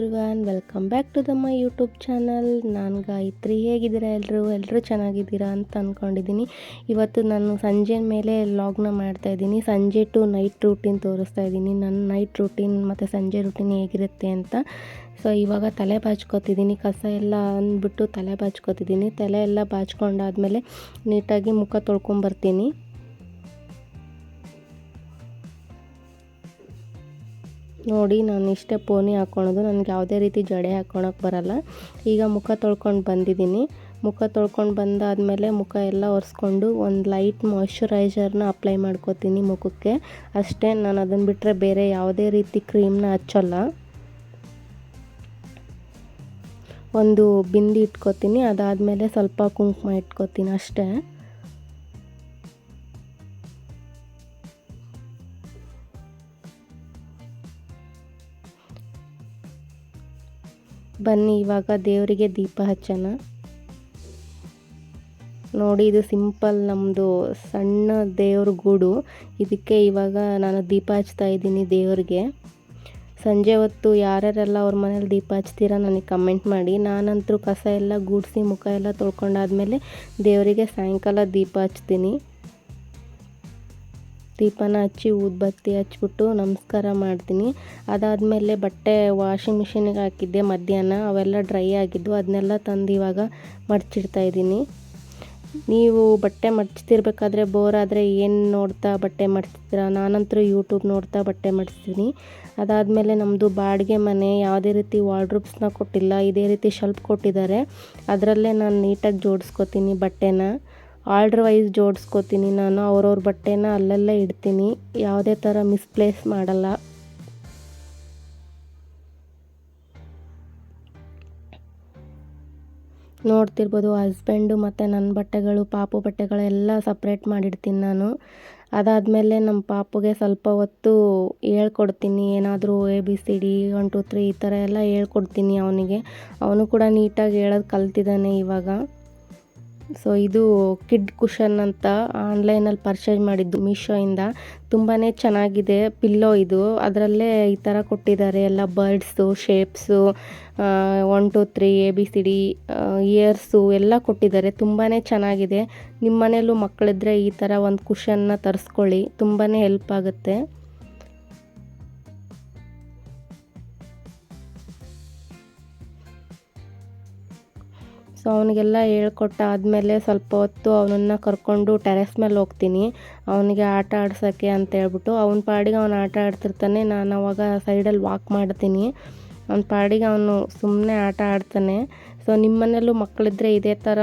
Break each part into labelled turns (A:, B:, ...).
A: Everyone, welcome back to my YouTube channel. ನಾನು ಗಾಯತ್ರಿ. ಹೇಗಿದ್ದೀರಾ ಎಲ್ಲರೂ ಚೆನ್ನಾಗಿದ್ದೀರಾ ಅಂತ ಅಂದ್ಕೊಂಡಿದ್ದೀನಿ. ಇವತ್ತು ನಾನು ಸಂಜೆ ಮೇಲೆ ವ್ಲಾಗ್ನ ಮಾಡ್ತಾಯಿದ್ದೀನಿ. ಸಂಜೆ ಟು ನೈಟ್ ರೂಟೀನ್ ತೋರಿಸ್ತಾ ಇದ್ದೀನಿ. ನನ್ನ ನೈಟ್ ರೂಟೀನ್ ಮತ್ತು ಸಂಜೆ ರೂಟೀನ್ ಹೇಗಿರುತ್ತೆ ಅಂತ. ಸೊ ಇವಾಗ ತಲೆ ಬಾಚ್ಕೊತಿದ್ದೀನಿ. ಕಸ ಎಲ್ಲ ಅಂದ್ಬಿಟ್ಟು ತಲೆ ಬಾಚ್ಕೊತಿದ್ದೀನಿ. ತಲೆ ಎಲ್ಲ ಬಾಚ್ಕೊಂಡಾದ್ಮೇಲೆ ನೀಟಾಗಿ ಮುಖ ತೊಳ್ಕೊಂಬರ್ತೀನಿ. ನೋಡಿ, ನಾನು ಇಷ್ಟೇ ಪೋನಿ ಹಾಕ್ಕೊಳೋದು. ನನಗೆ ಯಾವುದೇ ರೀತಿ ಜಡೆ ಹಾಕ್ಕೊಳಕ್ಕೆ ಬರಲ್ಲ. ಈಗ ಮುಖ ತೊಳ್ಕೊಂಡು ಬಂದಿದ್ದೀನಿ. ಮುಖ ತೊಳ್ಕೊಂಡು ಬಂದಾದಮೇಲೆ ಮುಖ ಎಲ್ಲ ಒರೆಸ್ಕೊಂಡು ಒಂದು ಲೈಟ್ ಮಾಯ್ಶ್ಚರೈಸರ್ನ ಅಪ್ಲೈ ಮಾಡ್ಕೋತೀನಿ ಮುಖಕ್ಕೆ. ಅಷ್ಟೇ, ನಾನು ಅದನ್ನು ಬಿಟ್ಟರೆ ಬೇರೆ ಯಾವುದೇ ರೀತಿ ಕ್ರೀಮ್ನ ಹಚ್ಚಲ್ಲ. ಒಂದು ಬಿಂದಿ ಇಟ್ಕೋತೀನಿ, ಅದಾದಮೇಲೆ ಸ್ವಲ್ಪ ಕುಂಕುಮ ಇಟ್ಕೋತೀನಿ ಅಷ್ಟೇ. ಬನ್ನಿ ಇವಾಗ ದೇವರಿಗೆ ದೀಪ ಹಚ್ಚೋಣ. ನೋಡಿ, ಇದು ಸಿಂಪಲ್ ನಮ್ಮದು ಸಣ್ಣ ದೇವ್ರ ಗೂಡು. ಇದಕ್ಕೆ ಇವಾಗ ನಾನು ದೀಪ ಹಚ್ತಾ ಇದ್ದೀನಿ ದೇವ್ರಿಗೆ. ಸಂಜೆ ಹೊತ್ತು ಯಾರ್ಯಾರೆಲ್ಲ ಅವ್ರ ಮನೇಲಿ ದೀಪ ಹಚ್ತೀರಾ ನನಗೆ ಕಮೆಂಟ್ ಮಾಡಿ. ನಾನಂತರೂ ಕಸ ಎಲ್ಲ ಗೂಡಿಸಿ ಮುಖ ಎಲ್ಲ ತೊಳ್ಕೊಂಡಾದ್ಮೇಲೆ ದೇವರಿಗೆ ಸಾಯಂಕಾಲ ದೀಪ ಹಚ್ತೀನಿ. ದೀಪನ ಹಚ್ಚಿ ಊದ್ಬತ್ತಿ ಹಚ್ಬಿಟ್ಟು ನಮಸ್ಕಾರ ಮಾಡ್ತೀನಿ. ಅದಾದಮೇಲೆ ಬಟ್ಟೆ ವಾಷಿಂಗ್ ಮಿಷಿನಿಗೆ ಹಾಕಿದ್ದೆ ಮಧ್ಯಾಹ್ನ, ಅವೆಲ್ಲ ಡ್ರೈ ಆಗಿದ್ದು. ಅದನ್ನೆಲ್ಲ ತಂದು ಇವಾಗ ಮಡ್ಚಿಡ್ತಾಯಿದ್ದೀನಿ. ನೀವು ಬಟ್ಟೆ ಮಡ್ಚ್ತಿರ್ಬೇಕಾದ್ರೆ ಬೋರ್ ಆದರೆ ಏನು ನೋಡ್ತಾ ಬಟ್ಟೆ ಮಡ್ಚ್ತೀರಾ? ನಾನಂತರೂ ಯೂಟ್ಯೂಬ್ ನೋಡ್ತಾ ಬಟ್ಟೆ ಮಡ್ಚ್ತೀನಿ. ಅದಾದಮೇಲೆ ನಮ್ಮದು ಬಾಡಿಗೆ ಮನೆ, ಯಾವುದೇ ರೀತಿ ವಾರ್ಡ್ರೋಬ್ಸ್ನ ಕೊಟ್ಟಿಲ್ಲ. ಇದೇ ರೀತಿ ಶೆಲ್ಫ್ ಕೊಟ್ಟಿದ್ದಾರೆ. ಅದರಲ್ಲೇ ನಾನು ನೀಟಾಗಿ ಜೋಡಿಸ್ಕೊತೀನಿ ಬಟ್ಟೆನ. ಆರ್ಡ್ರ್ ವೈಸ್ ಜೋಡಿಸ್ಕೋತೀನಿ ನಾನು. ಅವ್ರವ್ರ ಬಟ್ಟೆನ ಅಲ್ಲಲ್ಲೇ ಇಡ್ತೀನಿ, ಯಾವುದೇ ಥರ ಮಿಸ್ಪ್ಲೇಸ್ ಮಾಡಲ್ಲ. ನೋಡ್ತಿರ್ಬೋದು, ಹಸ್ಬೆಂಡು ಮತ್ತು ನನ್ನ ಬಟ್ಟೆಗಳು, ಪಾಪು ಬಟ್ಟೆಗಳೆಲ್ಲ ಸಪ್ರೇಟ್ ಮಾಡಿಡ್ತೀನಿ ನಾನು. ಅದಾದಮೇಲೆ ನಮ್ಮ ಪಾಪುಗೆ ಸ್ವಲ್ಪ ಹೊತ್ತು ಹೇಳ್ಕೊಡ್ತೀನಿ. ಏನಾದರೂ ABCD 1 2 3 ಈ ಥರ ಎಲ್ಲ ಹೇಳ್ಕೊಡ್ತೀನಿ ಅವನಿಗೆ. ಅವನು ಕೂಡ ನೀಟಾಗಿ ಹೇಳೋದು ಕಲ್ತಿದ್ದಾನೆ ಇವಾಗ. ಸೊ ಇದು ಕಿಡ್ ಕುಷನ್ ಅಂತ ಆನ್ಲೈನಲ್ಲಿ ಪರ್ಚೇಸ್ ಮಾಡಿದ್ದು ಮೀಶೋಯಿಂದ. ತುಂಬಾ ಚೆನ್ನಾಗಿದೆ ಪಿಲ್ಲೋ ಇದು. ಅದರಲ್ಲೇ ಈ ಥರ ಕೊಟ್ಟಿದ್ದಾರೆ ಎಲ್ಲ ಬರ್ಡ್ಸು, ಶೇಪ್ಸು, 1 2 3 ABCD, ಇಯರ್ಸು ಎಲ್ಲ ಕೊಟ್ಟಿದ್ದಾರೆ. ತುಂಬಾ ಚೆನ್ನಾಗಿದೆ. ನಿಮ್ಮ ಮನೇಲೂ ಮಕ್ಕಳಿದ್ರೆ ಈ ಥರ ಒಂದು ಕುಷನ್ನ ತರಿಸ್ಕೊಳ್ಳಿ, ತುಂಬಾ ಹೆಲ್ಪ್ ಆಗುತ್ತೆ. ಸೊ ಅವನಿಗೆಲ್ಲ ಹೇಳ್ಕೊಟ್ಟಾದಮೇಲೆ ಸ್ವಲ್ಪ ಹೊತ್ತು ಅವನನ್ನು ಕರ್ಕೊಂಡು ಟೆರೆಸ್ ಮೇಲೆ ಹೋಗ್ತೀನಿ ಅವನಿಗೆ ಆಟ ಆಡ್ಸೋಕ್ಕೆ ಅಂತ ಹೇಳ್ಬಿಟ್ಟು. ಅವನ ಪಾಡಿಗೆ ಅವನು ಆಟ ಆಡ್ತಿರ್ತಾನೆ. ನಾನು ಅವಾಗ ಸೈಡಲ್ಲಿ ವಾಕ್ ಮಾಡ್ತೀನಿ. ಅವನ ಪಾಡಿಗೆ ಅವನು ಸುಮ್ಮನೆ ಆಟ ಆಡ್ತಾನೆ. ಸೊ ನಿಮ್ಮ ಮನೇಲೂ ಮಕ್ಕಳಿದ್ರೆ ಇದೇ ಥರ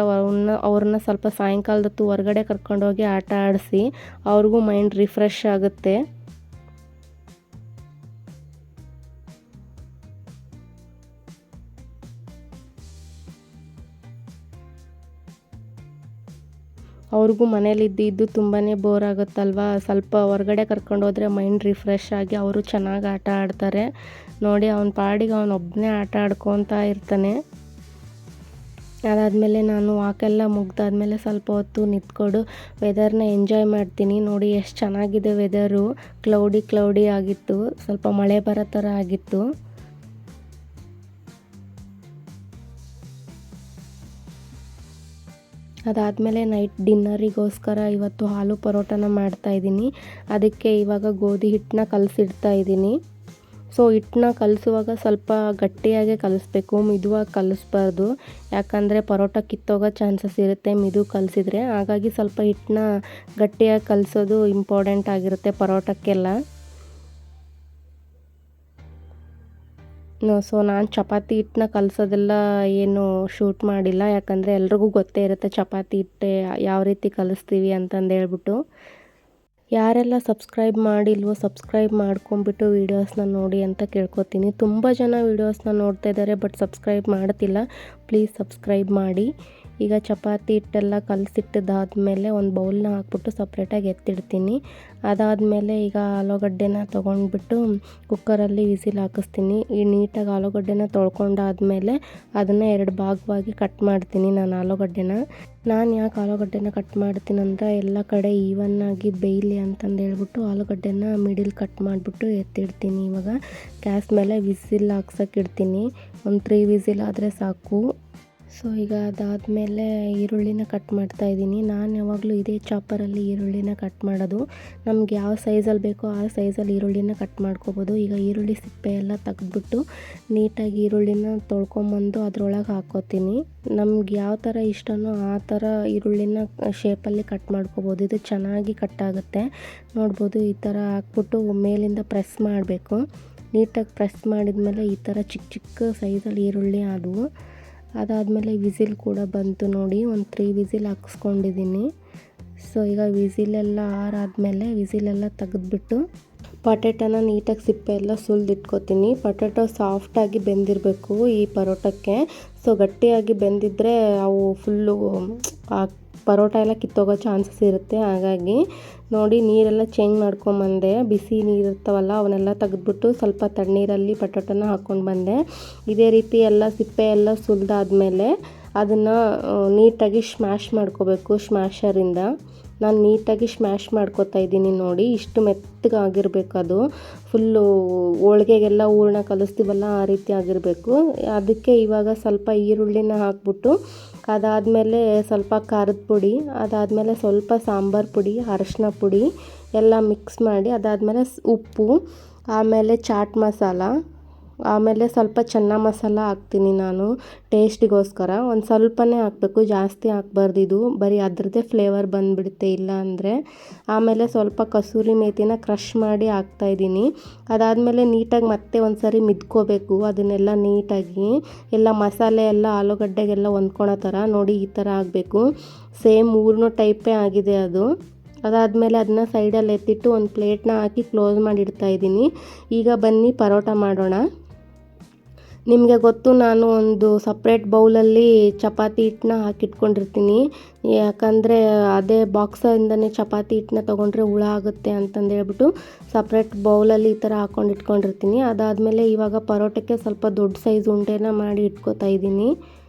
A: ಅವ್ರನ್ನ ಸ್ವಲ್ಪ ಸಾಯಂಕಾಲದ ಹೊತ್ತು ಹೊರಗಡೆ ಕರ್ಕೊಂಡೋಗಿ ಆಟ ಆಡಿಸಿ, ಅವ್ರಿಗೂ ಮೈಂಡ್ ರಿಫ್ರೆಶ್ ಆಗುತ್ತೆ. ಅವ್ರಿಗೂ ಮನೇಲಿದ್ದು ತುಂಬಾ ಬೋರ್ ಆಗುತ್ತಲ್ವ. ಸ್ವಲ್ಪ ಹೊರಗಡೆ ಕರ್ಕೊಂಡೋದ್ರೆ ಮೈಂಡ್ ರಿಫ್ರೆಶ್ ಆಗಿ ಅವರು ಚೆನ್ನಾಗಿ ಆಟ ಆಡ್ತಾರೆ. ನೋಡಿ, ಅವನ ಪಾಡಿಗೆ ಅವನೊಬ್ಬನೇ ಆಟ ಆಡ್ಕೊತಾ ಇರ್ತಾನೆ. ಅದಾದಮೇಲೆ ನಾನು ವಾಕೆಲ್ಲ ಮುಗ್ದಾದ್ಮೇಲೆ ಸ್ವಲ್ಪ ಹೊತ್ತು ನಿಂತ್ಕೊಂಡು ವೆದರ್ನ ಎಂಜಾಯ್ ಮಾಡ್ತೀನಿ. ನೋಡಿ ಎಷ್ಟು ಚೆನ್ನಾಗಿದೆ ವೆದರು. ಕ್ಲೌಡಿ ಆಗಿತ್ತು, ಸ್ವಲ್ಪ ಮಳೆ ಬರೋ ಥರ ಆಗಿತ್ತು. ಅದಾದಮೇಲೆ ನೈಟ್ ಡಿನ್ನರಿಗೋಸ್ಕರ ಇವತ್ತು ಆಲೂ ಪರೋಟನ ಮಾಡ್ತಾಯಿದ್ದೀನಿ. ಅದಕ್ಕೆ ಇವಾಗ ಗೋಧಿ ಹಿಟ್ಟನ್ನ ಕಲಸಿಡ್ತಾ ಇದ್ದೀನಿ. ಸೊ ಹಿಟ್ಟನ್ನ ಕಲಿಸುವಾಗ ಸ್ವಲ್ಪ ಗಟ್ಟಿಯಾಗೆ ಕಲಿಸ್ಬೇಕು, ಮಿದುವಾಗಿ ಕಲಿಸ್ಬಾರ್ದು. ಯಾಕಂದರೆ ಪರೋಟ ಕಿತ್ತೋಗೋ ಚಾನ್ಸಸ್ ಇರುತ್ತೆ ಮಿದು ಕಲಿಸಿದ್ರೆ. ಹಾಗಾಗಿ ಸ್ವಲ್ಪ ಹಿಟ್ಟನ್ನ ಗಟ್ಟಿಯಾಗಿ ಕಲಿಸೋದು ಇಂಪಾರ್ಟೆಂಟ್ ಆಗಿರುತ್ತೆ ಪರೋಟಕ್ಕೆಲ್ಲ. ಸೊ ನಾನು ಚಪಾತಿ ಹಿಟ್ಟನ್ನ ಕಲಿಸೋದೆಲ್ಲ ಏನು ಶೂಟ್ ಮಾಡಿಲ್ಲ, ಯಾಕಂದರೆ ಎಲ್ರಿಗೂ ಗೊತ್ತೇ ಇರುತ್ತೆ ಚಪಾತಿ ಹಿಟ್ಟೆ ಯಾವ ರೀತಿ ಕಲಿಸ್ತೀವಿ ಅಂತಂದು ಹೇಳ್ಬಿಟ್ಟು. ಯಾರೆಲ್ಲ ಸಬ್ಸ್ಕ್ರೈಬ್ ಮಾಡಿಲ್ವೋ ಸಬ್ಸ್ಕ್ರೈಬ್ ಮಾಡ್ಕೊಂಬಿಟ್ಟು ವೀಡಿಯೋಸ್ನ ನೋಡಿ ಅಂತ ಕೇಳ್ಕೊತೀನಿ. ತುಂಬ ಜನ ವೀಡಿಯೋಸ್ನ ನೋಡ್ತಾ ಇದ್ದಾರೆ, ಬಟ್ ಸಬ್ಸ್ಕ್ರೈಬ್ ಮಾಡ್ತಿಲ್ಲ. ಪ್ಲೀಸ್ ಸಬ್ಸ್ಕ್ರೈಬ್ ಮಾಡಿ. ಈಗ ಚಪಾತಿ ಹಿಟ್ಟೆಲ್ಲ ಕಲಸಿಟ್ಟಿದ್ದಾದಮೇಲೆ ಒಂದು ಬೌಲ್ನ ಹಾಕ್ಬಿಟ್ಟು ಸಪ್ರೇಟಾಗಿ ಎತ್ತಿಡ್ತೀನಿ. ಅದಾದಮೇಲೆ ಈಗ ಆಲೂಗಡ್ಡೆನ ತೊಗೊಂಡ್ಬಿಟ್ಟು ಕುಕ್ಕರಲ್ಲಿ ವಿಸಿಲ್ ಹಾಕಿಸ್ತೀನಿ. ಈ ನೀಟಾಗಿ ಆಲೂಗಡ್ಡೆನ ತೊಳ್ಕೊಂಡಾದಮೇಲೆ ಅದನ್ನು 2 ಭಾಗವಾಗಿ ಕಟ್ ಮಾಡ್ತೀನಿ ನಾನು ಆಲೂಗಡ್ಡೆನ. ನಾನು ಯಾಕೆ ಆಲೂಗಡ್ಡೆನ ಕಟ್ ಮಾಡ್ತೀನಂದ್ರೆ ಎಲ್ಲ ಕಡೆ ಈವನ್ನಾಗಿ ಬೇಯಲಿ ಅಂತಂದು ಹೇಳ್ಬಿಟ್ಟು ಆಲೂಗಡ್ಡೆನ ಮಿಡಿಲ್ ಕಟ್ ಮಾಡಿಬಿಟ್ಟು ಎತ್ತಿಡ್ತೀನಿ. ಇವಾಗ ಗ್ಯಾಸ್ ಮೇಲೆ ವಿಸಿಲ್ ಹಾಕ್ಸೋಕ್ಕಿಡ್ತೀನಿ. ಒಂದು 3 ವಿಸಿಲ್ ಆದರೆ ಸಾಕು. ಸೊ ಈಗ ಅದಾದಮೇಲೆ ಈರುಳ್ಳಿನ ಕಟ್ ಮಾಡ್ತಾಯಿದ್ದೀನಿ. ನಾನು ಯಾವಾಗಲೂ ಇದೇ ಚಾಪರಲ್ಲಿ ಈರುಳ್ಳಿನ ಕಟ್ ಮಾಡೋದು. ನಮ್ಗೆ ಯಾವ ಸೈಜಲ್ಲಿ ಬೇಕೋ ಆ ಸೈಜಲ್ಲಿ ಈರುಳ್ಳಿನ ಕಟ್ ಮಾಡ್ಕೋಬೋದು. ಈಗ ಈರುಳ್ಳಿ ಸಿಪ್ಪೆ ಎಲ್ಲ ತೆಗೆದ್ಬಿಟ್ಟು ನೀಟಾಗಿ ಈರುಳ್ಳಿನ ತೊಳ್ಕೊಂಬಂದು ಅದರೊಳಗೆ ಹಾಕ್ಕೋತೀನಿ. ನಮ್ಗೆ ಯಾವ ಥರ ಇಷ್ಟನೋ ಆ ಥರ ಈರುಳ್ಳಿನ ಶೇಪಲ್ಲಿ ಕಟ್ ಮಾಡ್ಕೋಬೋದು. ಇದು ಚೆನ್ನಾಗಿ ಕಟ್ ಆಗುತ್ತೆ. ನೋಡ್ಬೋದು ಈ ಥರ ಹಾಕ್ಬಿಟ್ಟು ಮೇಲಿಂದ ಪ್ರೆಸ್ ಮಾಡಬೇಕು. ನೀಟಾಗಿ ಪ್ರೆಸ್ ಮಾಡಿದ್ಮೇಲೆ ಈ ಥರ ಚಿಕ್ಕ ಚಿಕ್ಕ ಸೈಜಲ್ಲಿ ಈರುಳ್ಳಿ ಆದವು. ಅದಾದಮೇಲೆ ವಿಸಿಲ್ ಕೂಡ ಬಂತು ನೋಡಿ. ಒಂದು 3 ವಿಸಿಲ್ ಹಾಕ್ಸ್ಕೊಂಡಿದ್ದೀನಿ. ಸೊ ಈಗ ವಿಸಿಲೆಲ್ಲ ಆರಾದಮೇಲೆ ವಿಸಿಲೆಲ್ಲ ತೆಗೆದ್ಬಿಟ್ಟು ಪೊಟ್ಯಾಟೋನ ನೀಟಾಗಿ ಸಿಪ್ಪೆ ಎಲ್ಲ ಸುಲಿದಿಟ್ಕೋತೀನಿ. ಪೊಟ್ಯಾಟೊ ಸಾಫ್ಟಾಗಿ ಬೆಂದಿರಬೇಕು ಈ ಪರೋಟಕ್ಕೆ. ಸೊ ಗಟ್ಟಿಯಾಗಿ ಬೆಂದಿದ್ದರೆ ಅವು ಫುಲ್ಲು ಪರೋಟ ಎಲ್ಲ ಕಿತ್ತೋಗೋ ಚಾನ್ಸಸ್ ಇರುತ್ತೆ. ಹಾಗಾಗಿ ನೋಡಿ ನೀರೆಲ್ಲ ಚೇಂಜ್ ಮಾಡ್ಕೊಂಬಂದೆ. ಬಿಸಿ ನೀರು ಇರ್ತಾವಲ್ಲ ಅವನ್ನೆಲ್ಲ ತೆಗೆದ್ಬಿಟ್ಟು ಸ್ವಲ್ಪ ತಣ್ಣೀರಲ್ಲಿ ಪೊಟ್ಯಾಟೋನ ಹಾಕ್ಕೊಂಡು ಬಂದೆ. ಇದೇ ರೀತಿ ಎಲ್ಲ ಸಿಪ್ಪೆ ಎಲ್ಲ ಸುಲಿದಾದ್ಮೇಲೆ ಅದನ್ನು ನೀಟಾಗಿ ಸ್ಮ್ಯಾಶ್ ಮಾಡ್ಕೋಬೇಕು ಸ್ಮ್ಯಾಶರಿಂದ. ನಾನು ನೀಟಾಗಿ ಸ್ಮ್ಯಾಶ್ ಮಾಡ್ಕೊತಾ ಇದ್ದೀನಿ ನೋಡಿ. ಇಷ್ಟು ಮೆತ್ತಗಾಗಿರಬೇಕು ಅದು. ಫುಲ್ಲು ಹೋಳ್ಗೆಗೆಲ್ಲ ಹೂರಣ ಕಲಿಸ್ತೀವಲ್ಲ ಆ ರೀತಿ ಆಗಿರಬೇಕು. ಅದಕ್ಕೆ ಇವಾಗ ಸ್ವಲ್ಪ ಈರುಳ್ಳಿನ ಹಾಕ್ಬಿಟ್ಟು ಅದಾದಮೇಲೆ ಸ್ವಲ್ಪ ಖಾರದ ಪುಡಿ, ಅದಾದಮೇಲೆ ಸ್ವಲ್ಪ ಸಾಂಬಾರು ಪುಡಿ, ಅರಶಿನ ಪುಡಿ ಎಲ್ಲ ಮಿಕ್ಸ್ ಮಾಡಿ ಅದಾದಮೇಲೆ ಉಪ್ಪು, ಆಮೇಲೆ ಚಾಟ್ ಮಸಾಲ, ಆಮೇಲೆ ಸ್ವಲ್ಪ ಚೆನ್ನ ಮಸಾಲ ಹಾಕ್ತೀನಿ ನಾನು ಟೇಸ್ಟಿಗೋಸ್ಕರ. ಒಂದು ಸ್ವಲ್ಪನೇ ಹಾಕಬೇಕು, ಜಾಸ್ತಿ ಹಾಕ್ಬಾರ್ದು. ಇದು ಬರೀ ಅದರದ್ದೇ ಫ್ಲೇವರ್ ಬಂದುಬಿಡುತ್ತೆ ಇಲ್ಲ ಅಂದರೆ. ಆಮೇಲೆ ಸ್ವಲ್ಪ ಕಸೂರಿ ಮೇಥಿನ ಕ್ರಷ್ ಮಾಡಿ ಹಾಕ್ತಾಯಿದ್ದೀನಿ. ಅದಾದಮೇಲೆ ನೀಟಾಗಿ ಮತ್ತೆ ಒಂದು ಸರಿ ಮಿದ್ಕೋಬೇಕು ಅದನ್ನೆಲ್ಲ ನೀಟಾಗಿ. ಎಲ್ಲ ಮಸಾಲೆ ಎಲ್ಲ ಆಲೂಗಡ್ಡೆಗೆಲ್ಲ ಹೊಂದ್ಕೊಳೋ ಥರ ನೋಡಿ ಈ ಥರ ಆಗಬೇಕು. ಸೇಮ್ ಊರ್ನೋ ಟೈಪೇ ಆಗಿದೆ ಅದು. ಅದಾದಮೇಲೆ ಅದನ್ನ ಸೈಡಲ್ಲಿ ಎತ್ತಿಟ್ಟು ಒಂದು ಪ್ಲೇಟ್ನ ಹಾಕಿ ಕ್ಲೋಸ್ ಮಾಡಿ ಇಡ್ತಾಯಿದ್ದೀನಿ. ಈಗ ಬನ್ನಿ ಪರೋಟ ಮಾಡೋಣ. ನಿಮಗೆ ಗೊತ್ತು, ನಾನು ಒಂದು ಸಪ್ರೇಟ್ ಬೌಲಲ್ಲಿ ಚಪಾತಿ ಹಿಟ್ಟನ್ನ ಹಾಕಿಟ್ಕೊಂಡಿರ್ತೀನಿ. ಯಾಕಂದರೆ ಅದೇ ಬಾಕ್ಸಿಂದನೇ ಚಪಾತಿ ಹಿಟ್ಟನ್ನ ತೊಗೊಂಡ್ರೆ ಹುಳ ಆಗುತ್ತೆ ಅಂತಂದೇಳ್ಬಿಟ್ಟು ಸಪ್ರೇಟ್ ಬೌಲಲ್ಲಿ ಈ ಥರ ಹಾಕ್ಕೊಂಡು ಇಟ್ಕೊಂಡಿರ್ತೀನಿ. ಅದಾದಮೇಲೆ ಇವಾಗ ಪರೋಟಕ್ಕೆ ಸ್ವಲ್ಪ ದೊಡ್ಡ ಸೈಜ್ ಉಂಡೆನ ಮಾಡಿ ಇಟ್ಕೋತಾ ಇದ್ದೀನಿ.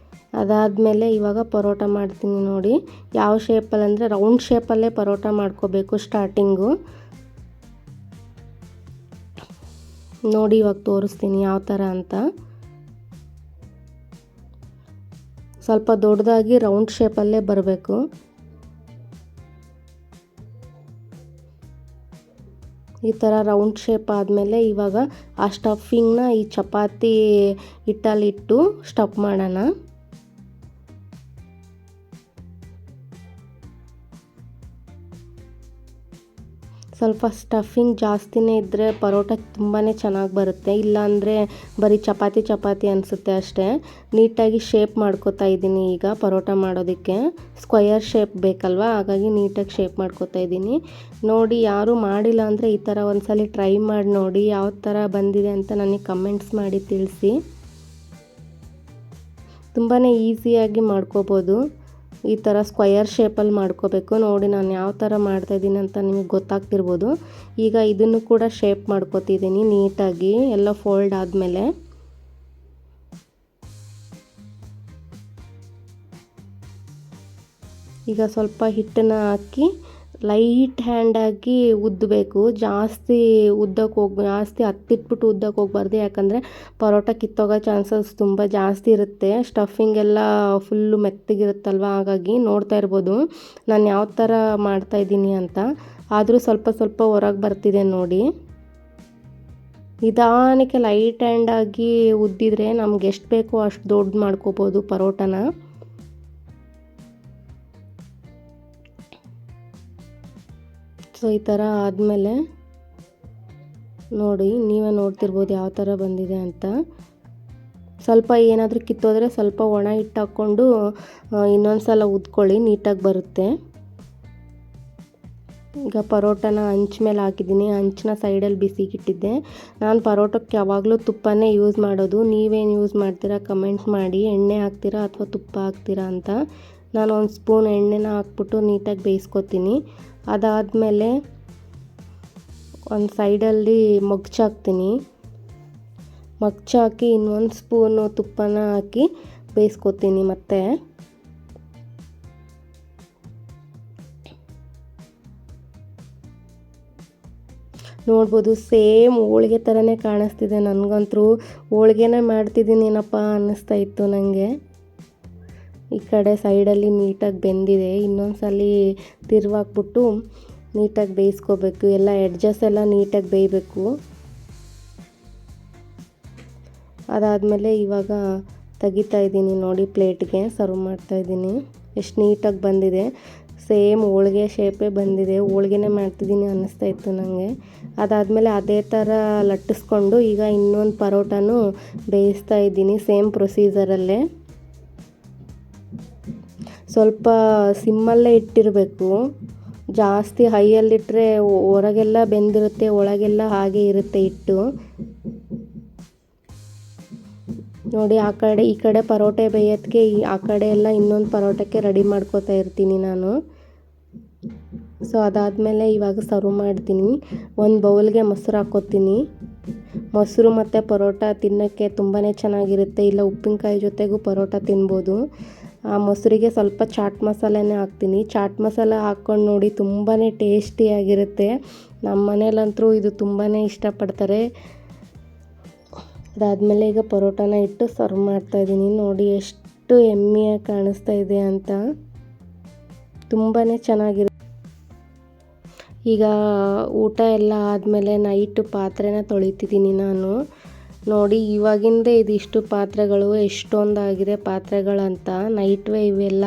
A: ಅದಾದಮೇಲೆ ಇವಾಗ ಪರೋಟ ಮಾಡ್ತೀನಿ ನೋಡಿ. ಯಾವ ಶೇಪಲ್ಲಿ ಅಂದರೆ ರೌಂಡ್ ಶೇಪಲ್ಲೇ ಪರೋಟ ಮಾಡ್ಕೋಬೇಕು ಸ್ಟಾರ್ಟಿಂಗು. ನೋಡಿ ಇವಾಗ ತೋರಿಸ್ತೀನಿ ಯಾವ ಥರ ಅಂತ. ಸ್ವಲ್ಪ ದೊಡ್ಡದಾಗಿ ರೌಂಡ್ ಶೇಪಲ್ಲೇ ಬರಬೇಕು. ಈ ಥರ ರೌಂಡ್ ಶೇಪ್ ಆದಮೇಲೆ ಇವಾಗ ಆ ಸ್ಟಫಿಂಗ್ನ ಈ ಚಪಾತಿ ಹಿಟ್ಟಲ್ಲಿಟ್ಟು ಸ್ಟಫ್ ಮಾಡೋಣ. ಸ್ವಲ್ಪ ಸ್ಟಫಿಂಗ್ ಜಾಸ್ತಿನೇ ಇದ್ದರೆ ಪರೋಟ ತುಂಬಾ ಚೆನ್ನಾಗಿ ಬರುತ್ತೆ. ಇಲ್ಲಾಂದರೆ ಬರೀ ಚಪಾತಿ ಚಪಾತಿ ಅನಿಸುತ್ತೆ ಅಷ್ಟೇ. ನೀಟಾಗಿ ಶೇಪ್ ಮಾಡ್ಕೋತಾ ಇದ್ದೀನಿ ಈಗ ಪರೋಟ ಮಾಡೋದಕ್ಕೆ. ಸ್ಕ್ವಯರ್ ಶೇಪ್ ಬೇಕಲ್ವ, ಹಾಗಾಗಿ ನೀಟಾಗಿ ಶೇಪ್ ಮಾಡ್ಕೋತಾ ಇದ್ದೀನಿ. ನೋಡಿ, ಯಾರೂ ಮಾಡಿಲ್ಲ ಅಂದರೆ ಈ ಥರ ಒಂದ್ಸಲ ಟ್ರೈ ಮಾಡಿ ನೋಡಿ. ಯಾವ ಥರ ಬಂದಿದೆ ಅಂತ ನನಗೆ ಕಮೆಂಟ್ಸ್ ಮಾಡಿ ತಿಳಿಸಿ. ತುಂಬಾ ಈಸಿಯಾಗಿ ಮಾಡ್ಕೋಬೋದು. ಈ ಥರ ಸ್ಕ್ವಯರ್ ಶೇಪಲ್ಲಿ ಮಾಡ್ಕೋಬೇಕು. ನೋಡಿ ನಾನು ಯಾವ ಥರ ಮಾಡ್ತಾಯಿದ್ದೀನಿ ಅಂತ ನಿಮಗೆ ಗೊತ್ತಾಗ್ತಿರ್ಬೋದು. ಈಗ ಇದನ್ನು ಕೂಡ ಶೇಪ್ ಮಾಡ್ಕೋತಿದ್ದೀನಿ ನೀಟಾಗಿ ಎಲ್ಲ ಫೋಲ್ಡ್ ಆದಮೇಲೆ. ಈಗ ಸ್ವಲ್ಪ ಹಿಟ್ಟನ್ನು ಹಾಕಿ ಲೈಟ್ ಹ್ಯಾಂಡಾಗಿ ಉದ್ದಬೇಕು. ಜಾಸ್ತಿ ಹತ್ತಿಟ್ಬಿಟ್ಟು ಉದ್ದಕ್ಕೆ ಹೋಗ್ಬಾರ್ದು. ಯಾಕಂದರೆ ಪರೋಟ ಕಿತ್ತೋಗೋ ಚಾನ್ಸಸ್ ತುಂಬ ಜಾಸ್ತಿ ಇರುತ್ತೆ. ಸ್ಟಫಿಂಗ್ ಎಲ್ಲ ಫುಲ್ಲು ಮೆತ್ತಗಿರುತ್ತಲ್ವ, ಹಾಗಾಗಿ ನೋಡ್ತಾ ಇರ್ಬೋದು ನಾನು ಯಾವ ಥರ ಮಾಡ್ತಾಯಿದ್ದೀನಿ ಅಂತ. ಆದರೂ ಸ್ವಲ್ಪ ಸ್ವಲ್ಪ ಹೊರಗೆ ಬರ್ತಿದೆ ನೋಡಿ. ನಿಧಾನಕ್ಕೆ ಲೈಟ್ ಹ್ಯಾಂಡಾಗಿ ಉದ್ದಿದ್ರೆ ನಮ್ಗೆ ಎಷ್ಟು ಬೇಕೋ ಅಷ್ಟು ದೊಡ್ಡ ಮಾಡ್ಕೋಬೋದು ಪರೋಟನ. ಸೊ ಈ ಥರ ಆದಮೇಲೆ ನೋಡಿ, ನೀವೇ ನೋಡ್ತಿರ್ಬೋದು ಯಾವ ಥರ ಬಂದಿದೆ ಅಂತ. ಸ್ವಲ್ಪ ಏನಾದರೂ ಕಿತ್ತೋದ್ರೆ ಸ್ವಲ್ಪ ಒಣ ಹಿಟ್ಟು ಹಾಕ್ಕೊಂಡು ಇನ್ನೊಂದು ಸಲ ಉದ್ಕೊಳ್ಳಿ, ನೀಟಾಗಿ ಬರುತ್ತೆ. ಈಗ ಪರೋಟನ ಹಂಚ್ ಮೇಲೆ ಹಾಕಿದ್ದೀನಿ. ಹಂಚನ್ನ ಸೈಡಲ್ಲಿ ಬಿಸಿಗಿಟ್ಟಿದ್ದೆ. ನಾನು ಪರೋಟಕ್ಕೆ ಯಾವಾಗಲೂ ತುಪ್ಪನೇ ಯೂಸ್ ಮಾಡೋದು. ನೀವೇನು ಯೂಸ್ ಮಾಡ್ತೀರಾ ಕಮೆಂಟ್ ಮಾಡಿ. ಎಣ್ಣೆ ಹಾಕ್ತೀರಾ ಅಥವಾ ತುಪ್ಪ ಹಾಕ್ತೀರಾ ಅಂತ. ನಾನು ಒಂದು ಸ್ಪೂನ್ ಎಣ್ಣೆನ ಹಾಕ್ಬಿಟ್ಟು ನೀಟಾಗಿ ಬೇಯಿಸ್ಕೊತೀನಿ. ಅದಾದಮೇಲೆ ಒಂದು ಸೈಡಲ್ಲಿ ಮಗ್ಚಾಕ್ತೀನಿ. ಮಗ್ಚಾಕಿ ಇನ್ನೊಂದು ಸ್ಪೂನು ತುಪ್ಪನ ಹಾಕಿ ಬೇಯಿಸ್ಕೊತೀನಿ. ಮತ್ತೆ ನೋಡ್ಬೋದು ಸೇಮ್ ಹೋಳಿಗೆ ಥರನೇ ಕಾಣಿಸ್ತಿದೆ. ನನಗಂತೂ ಹೋಳಿಗೆನೇ ಮಾಡ್ತಿದ್ದೀನೇನಪ್ಪ ಅನ್ನಿಸ್ತಾ ಇತ್ತು ನನಗೆ. ಈ ಕಡೆ ಸೈಡಲ್ಲಿ ನೀಟಾಗಿ ಬೆಂದಿದೆ. ಇನ್ನೊಂದು ಸಲ ತಿರುವಾಕ್ಬಿಟ್ಟು ನೀಟಾಗಿ ಬೇಯಿಸ್ಕೋಬೇಕು. ಎಲ್ಲ ಎಡ್ಜಸ್ ಎಲ್ಲ ನೀಟಾಗಿ ಬೇಯಬೇಕು. ಅದಾದಮೇಲೆ ಇವಾಗ ತೆಗಿತಾ ಇದ್ದೀನಿ ನೋಡಿ, ಪ್ಲೇಟ್ಗೆ ಸರ್ವ್ ಮಾಡ್ತಾಯಿದ್ದೀನಿ. ಎಷ್ಟು ನೀಟಾಗಿ ಬಂದಿದೆ. ಸೇಮ್ ಹೋಳಿಗೆ ಶೇಪೇ ಬಂದಿದೆ. ಹೋಳಿಗೆನೇ ಮಾಡ್ತಿದ್ದೀನಿ ಅನ್ನಿಸ್ತಾ ಇತ್ತು ನನಗೆ. ಅದಾದಮೇಲೆ ಅದೇ ಥರ ಲಟ್ಟಿಸ್ಕೊಂಡು ಈಗ ಇನ್ನೊಂದು ಪರೋಟನೂ ಬೇಯಿಸ್ತಾ ಇದ್ದೀನಿ ಸೇಮ್ ಪ್ರೊಸೀಜರಲ್ಲೇ. ಸ್ವಲ್ಪ ಸಿಮ್ಮಲ್ಲೇ ಇಟ್ಟಿರಬೇಕು. ಜಾಸ್ತಿ ಹೈಯಲ್ಲಿಟ್ಟರೆ ಹೊರಗೆಲ್ಲ ಬೆಂದಿರುತ್ತೆ, ಒಳಗೆಲ್ಲ ಹಾಗೆ ಇರುತ್ತೆ ಹಿಟ್ಟು. ನೋಡಿ ಈ ಕಡೆ ಪರೋಟೆ ಬೇಯೋದಕ್ಕೆ ಆ ಕಡೆ ಎಲ್ಲ ಇನ್ನೊಂದು ಪರೋಟಕ್ಕೆ ರೆಡಿ ಮಾಡ್ಕೋತಾ ಇರ್ತೀನಿ ನಾನು. ಸೊ ಅದಾದಮೇಲೆ ಇವಾಗ ಸರ್ವ್ ಮಾಡ್ತೀನಿ. ಒಂದು ಬೌಲ್ಗೆ ಮೊಸರು ಹಾಕ್ಕೋತೀನಿ. ಮೊಸರು ಮತ್ತು ಪರೋಟ ತಿನ್ನೋಕ್ಕೆ ತುಂಬಾ ಚೆನ್ನಾಗಿರುತ್ತೆ. ಇಲ್ಲ ಉಪ್ಪಿನಕಾಯಿ ಜೊತೆಗೂ ಪರೋಟ ತಿನ್ಬೋದು. ಆ ಮೊಸರಿಗೆ ಸ್ವಲ್ಪ ಚಾಟ್ ಮಸಾಲೆನೇ ಹಾಕ್ತೀನಿ. ಚಾಟ್ ಮಸಾಲೆ ಹಾಕ್ಕೊಂಡು ನೋಡಿ ತುಂಬಾ ಟೇಸ್ಟಿಯಾಗಿರುತ್ತೆ. ನಮ್ಮ ಮನೇಲಂತೂ ಇದು ತುಂಬಾ ಇಷ್ಟಪಡ್ತಾರೆ. ಅದಾದಮೇಲೆ ಈಗ ಪರೋಟನ ಇಟ್ಟು ಸರ್ವ್ ಮಾಡ್ತಾಯಿದ್ದೀನಿ. ನೋಡಿ ಎಷ್ಟು ಯಮ್ಮಿಯಾಗಿ ಕಾಣಿಸ್ತಾ ಇದೆ ಅಂತ. ತುಂಬಾ ಚೆನ್ನಾಗಿರುತ್ತೆ. ಈಗ ಊಟ ಎಲ್ಲ ಆದಮೇಲೆ ನೈಟು ಪಾತ್ರೆನ ತೊಳಿತಿದ್ದೀನಿ ನಾನು. ನೋಡಿ ಇವಾಗಿಂದೇ ಇದಿಷ್ಟು ಪಾತ್ರೆಗಳು ಎಷ್ಟೊಂದಾಗಿದೆ ಪಾತ್ರೆಗಳಂತ. ನೈಟ್ವೇ ಇವೆಲ್ಲ.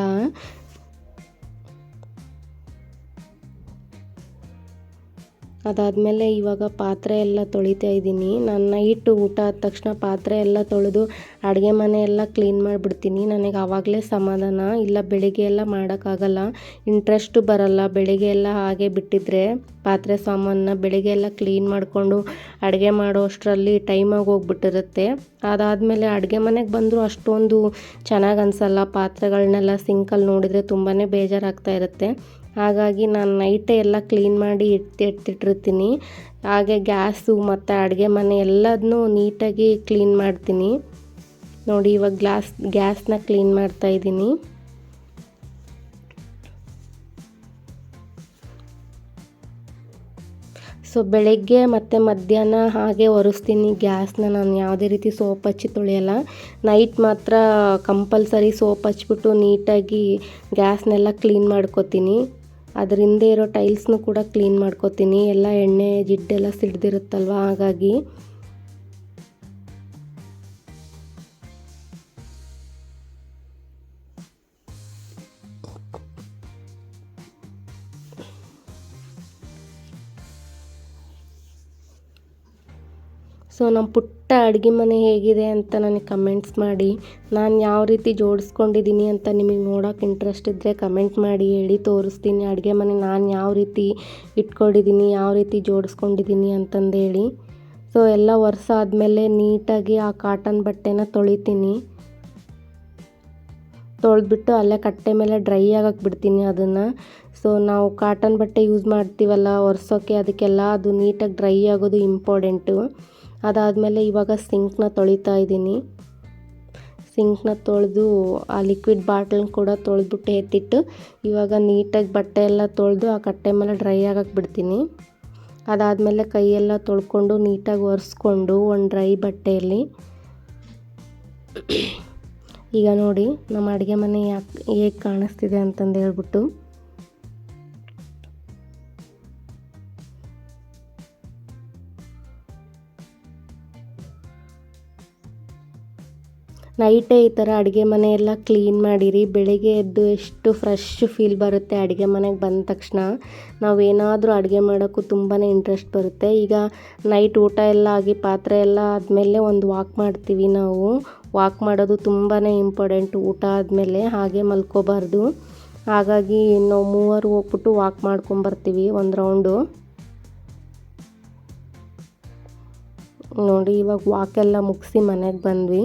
A: ಅದಾದಮೇಲೆ ಇವಾಗ ಪಾತ್ರೆ ಎಲ್ಲ ತೊಳಿತಾ ಇದ್ದೀನಿ. ನಾನು ನೈಟ್ ಊಟ ಆದ ತಕ್ಷಣ ಪಾತ್ರೆ ಎಲ್ಲ ತೊಳೆದು ಅಡುಗೆ ಮನೆ ಎಲ್ಲ ಕ್ಲೀನ್ ಮಾಡಿಬಿಡ್ತೀನಿ. ನನಗೆ ಆವಾಗಲೇ ಸಮಾಧಾನ. ಇಲ್ಲ ಬೆಳಿಗ್ಗೆ ಎಲ್ಲ ಮಾಡೋಕ್ಕಾಗಲ್ಲ, ಇಂಟ್ರೆಸ್ಟು ಬರಲ್ಲ. ಬೆಳಿಗ್ಗೆ ಎಲ್ಲ ಹಾಗೆ ಬಿಟ್ಟಿದ್ರೆ ಪಾತ್ರೆ ಸಾಮಾನನ್ನ ಬೆಳಿಗ್ಗೆ ಎಲ್ಲ ಕ್ಲೀನ್ ಮಾಡಿಕೊಂಡು ಅಡುಗೆ ಮಾಡೋ ಅಷ್ಟರಲ್ಲಿ ಟೈಮಾಗಿ ಹೋಗ್ಬಿಟ್ಟಿರುತ್ತೆ. ಅದಾದಮೇಲೆ ಅಡುಗೆ ಮನೆಗೆ ಬಂದರೂ ಅಷ್ಟೊಂದು ಚೆನ್ನಾಗಿ ಅನಿಸಲ್ಲ. ಪಾತ್ರೆಗಳನ್ನೆಲ್ಲ ಸಿಂಕಲ್ಲಿ ನೋಡಿದರೆ ತುಂಬಾ ಬೇಜಾರಾಗ್ತಾ ಇರುತ್ತೆ. ಹಾಗಾಗಿ ನಾನು ನೈಟೇ ಎಲ್ಲ ಕ್ಲೀನ್ ಮಾಡಿ ಎತ್ತಿಟ್ಟಿರ್ತೀನಿ. ಹಾಗೆ ಗ್ಯಾಸು ಮತ್ತು ಅಡುಗೆ ಮನೆ ಎಲ್ಲದನ್ನೂ ನೀಟಾಗಿ ಕ್ಲೀನ್ ಮಾಡ್ತೀನಿ. ನೋಡಿ ಇವಾಗ ಗ್ಯಾಸ್ನ ಕ್ಲೀನ್ ಮಾಡ್ತಾಯಿದ್ದೀನಿ. ಸೊ ಬೆಳಗ್ಗೆ ಮತ್ತು ಮಧ್ಯಾಹ್ನ ಹಾಗೆ ಒರೆಸ್ತೀನಿ ಗ್ಯಾಸ್ನ. ನಾನು ಯಾವುದೇ ರೀತಿ ಸೋಪ್ ಹಚ್ಚಿ ತೊಳೆಯಲ್ಲ. ನೈಟ್ ಮಾತ್ರ ಕಂಪಲ್ಸರಿ ಸೋಪ್ ಹಚ್ಬಿಟ್ಟು ನೀಟಾಗಿ ಗ್ಯಾಸ್ನೆಲ್ಲ ಕ್ಲೀನ್ ಮಾಡ್ಕೊತೀನಿ. ಅದ್ರ ಹಿಂದೆ ಇರೋ ಟೈಲ್ಸ್ನು ಕೂಡ ಕ್ಲೀನ್ ಮಾಡ್ಕೊತೀನಿ. ಎಲ್ಲ ಎಣ್ಣೆ ಜಿಡ್ಡೆಲ್ಲ ಸಿಡ್ದಿರುತ್ತಲ್ವ, ಹಾಗಾಗಿ. ಸೊ ನಮ್ಮ ಪುಟ್ಟ ಅಡುಗೆ ಮನೆ ಹೇಗಿದೆ ಅಂತ ನನಗೆ ಕಮೆಂಟ್ಸ್ ಮಾಡಿ. ನಾನು ಯಾವ ರೀತಿ ಜೋಡಿಸ್ಕೊಂಡಿದ್ದೀನಿ ಅಂತ ನಿಮಗೆ ನೋಡೋಕೆ ಇಂಟ್ರೆಸ್ಟ್ ಇದ್ದರೆ ಕಮೆಂಟ್ ಮಾಡಿ ಹೇಳಿ, ತೋರಿಸ್ತೀನಿ ಅಡುಗೆ ಮನೆ ನಾನು ಯಾವ ರೀತಿ ಇಟ್ಕೊಂಡಿದ್ದೀನಿ, ಯಾವ ರೀತಿ ಜೋಡಿಸ್ಕೊಂಡಿದ್ದೀನಿ ಅಂತಂದೇಳಿ. ಸೊ ಎಲ್ಲ ವರ್ಷ ಆದಮೇಲೆ ನೀಟಾಗಿ ಆ ಕಾಟನ್ ಬಟ್ಟೆನ ತೊಳಿತೀನಿ. ತೊಳೆದ್ಬಿಟ್ಟು ಅಲ್ಲೇ ಕಟ್ಟೆ ಮೇಲೆ ಡ್ರೈ ಆಗಕ್ಕೆ ಬಿಡ್ತೀನಿ ಅದನ್ನು. ಸೊ ನಾವು ಕಾಟನ್ ಬಟ್ಟೆ ಯೂಸ್ ಮಾಡ್ತೀವಲ್ಲ ಒರೆಸೋಕ್ಕೆ, ಅದಕ್ಕೆಲ್ಲ ಅದು ನೀಟಾಗಿ ಡ್ರೈ ಆಗೋದು ಇಂಪಾರ್ಟೆಂಟು. ಅದಾದಮೇಲೆ ಇವಾಗ ಸಿಂಕ್ನ ತೊಳಿತಾ ಇದ್ದೀನಿ. ಸಿಂಕ್ನ ತೊಳೆದು ಆ ಲಿಕ್ವಿಡ್ ಬಾಟ್ಲನ್ನ ಕೂಡ ತೊಳೆದ್ಬಿಟ್ಟು ಎತ್ತಿಟ್ಟು ಇವಾಗ ನೀಟಾಗಿ ಬಟ್ಟೆ ಎಲ್ಲ ತೊಳೆದು ಆ ಕಟ್ಟೆ ಮೇಲೆ ಡ್ರೈ ಆಗಕ್ಕೆ ಬಿಡ್ತೀನಿ. ಅದಾದಮೇಲೆ ಕೈಯೆಲ್ಲ ತೊಳ್ಕೊಂಡು ನೀಟಾಗಿ ಒರೆಸ್ಕೊಂಡು ಒಂದು ಡ್ರೈ ಬಟ್ಟೆಯಲ್ಲಿ ಈಗ ನೋಡಿ ನಮ್ಮ ಅಡುಗೆ ಮನೆ ಹೇಗೆ ಕಾಣಿಸ್ತಿದೆ ಅಂತಂದು ಹೇಳ್ಬಿಟ್ಟು. ನೈಟೇ ಈ ಥರ ಅಡುಗೆ ಮನೆ ಎಲ್ಲ ಕ್ಲೀನ್ ಮಾಡಿರಿ. ಬೆಳಿಗ್ಗೆ ಎದ್ದು ಎಷ್ಟು ಫ್ರೆಶ್ ಫೀಲ್ ಬರುತ್ತೆ ಅಡುಗೆ ಮನೆಗೆ ಬಂದ ತಕ್ಷಣ. ನಾವೇನಾದರೂ ಅಡುಗೆ ಮಾಡೋಕ್ಕೂ ತುಂಬಾ ಇಂಟ್ರೆಸ್ಟ್ ಬರುತ್ತೆ. ಈಗ ನೈಟ್ ಊಟ ಎಲ್ಲ ಆಗಿ ಪಾತ್ರೆ ಎಲ್ಲ ಆದಮೇಲೆ ಒಂದು ವಾಕ್ ಮಾಡ್ತೀವಿ ನಾವು. ವಾಕ್ ಮಾಡೋದು ತುಂಬಾ ಇಂಪಾರ್ಟೆಂಟ್. ಊಟ ಆದಮೇಲೆ ಹಾಗೆ ಮಲ್ಕೋಬಾರ್ದು. ಹಾಗಾಗಿ ನಾವು ಮೂವರು ಹೋಗ್ಬಿಟ್ಟು ವಾಕ್ ಮಾಡ್ಕೊಂಬರ್ತೀವಿ ಒಂದು ರೌಂಡು. ನೋಡಿ ಇವಾಗ ವಾಕೆಲ್ಲ ಮುಗಿಸಿ ಮನೆಗೆ ಬಂದ್ವಿ.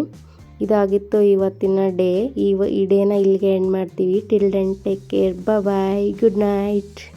A: ಇದಾಗಿತ್ತು ಇವತ್ತಿನ ಡೇ. ಈ ಡೇನ ಇಲ್ಲಿಗೆ ಎಂಡ್ ಮಾಡ್ತೀವಿ. ಟಿಲ್ ದೆನ್ ಟೇಕ್ ಕೇರ್, ಬಾಯ್, ಗುಡ್ ನೈಟ್.